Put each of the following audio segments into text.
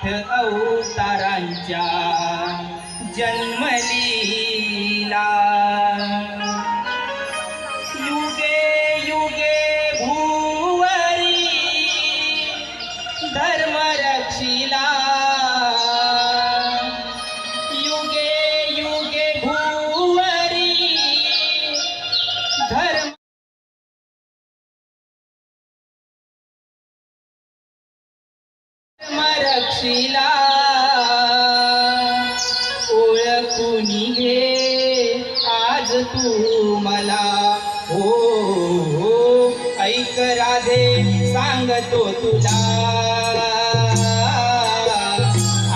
आठ अवतारांच्या जन्मलीला युगे युगे भूवरी धर्म रक्षिला युगे युगे भूवरी धर्म रक्षिला ओळखून घे आज तू मला हो हो ऐक राधे सांगतो तुला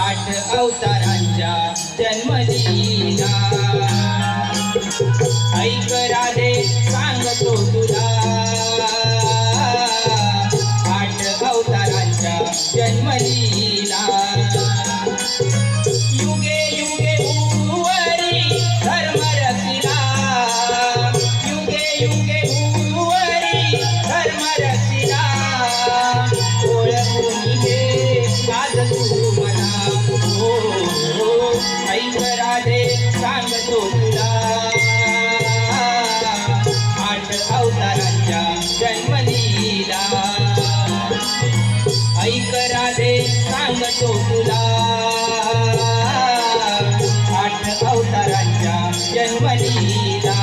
आठ अवतारांच्या जन्मलीला ऐक राधे सांगतो तुला आठ अवतारांच्या जन्मलीला युगे युगे भूवरी धर्म रक्षिला युगे युगे भूवरी धर्म रक्षिला ओळखून घे आज तू मला हो हो ऐक राधे सांगतो तुला आठ अवतारांच्या जन्मलीला ऐक राधे सांगतो तुला आठ अवतारांच्या जन्मलीला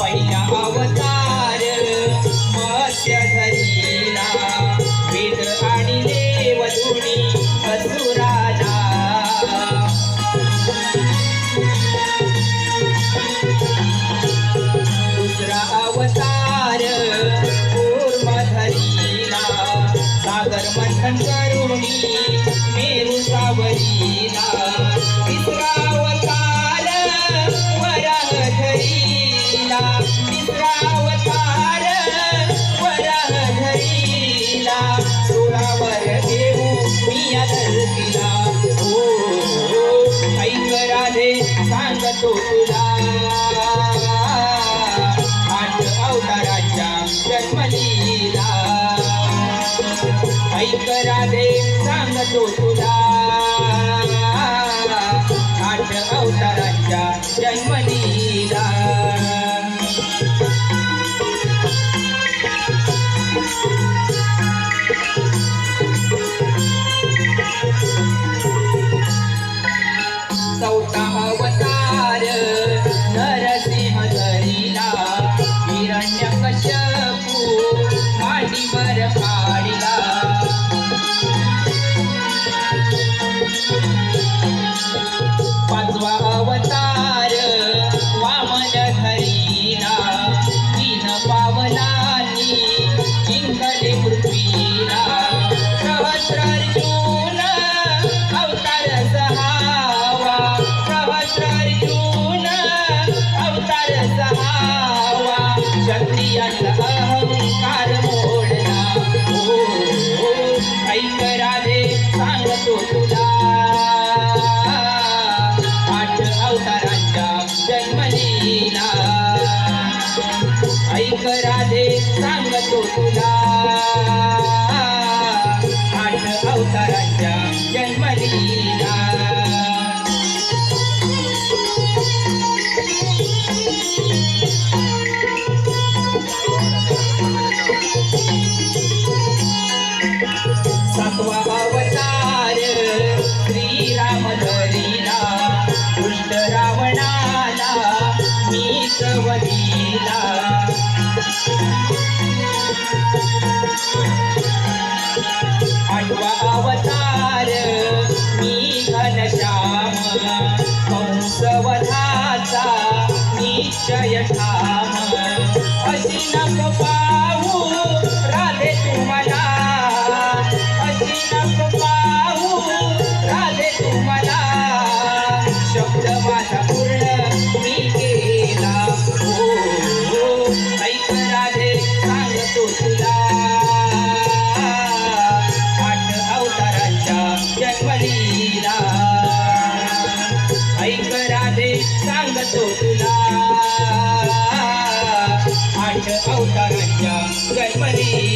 पहिला अवतार मत्स्य धरीला वेद आणि देवधुनी असुराला दुसरा अवतार कूर्म धरीला सागर मंथन करुणी मेरू सावरीला तिसरा अवतार वराह धरीला तिसरा अवतार वराह धरीला 16 वर घेऊ मी या धरतीला हो ऐक राधे सांगतो तुला आठ अवतारांच्या जन्मलीला ऐक राधे सांगतो तुला आठ अवतारांच्या जन्मलीला चौथा अवतार नरसिंह धरीला हिरण्यकश्यपू मांडीवर काढिला पाचवा अवतार वामन धरीला 3 पावलांनी जिंकले पृथ्वीला सहस्रार्जुन अवतार सहावा सहस्रार्जुन अवतार सहावा क्षत्रियांचा अहंकार मोडला हो ऐक राधे सांगतो तुला आठ अवतारांच्या जन्मलीला ऐक राधे सांगतो तुला आठ अवतारांच्या जन्मलीला सातवा अवतार श्रीराम धरीला दुष्ट रावणाला मीच वधिला आठवा अवतार मी जन्मली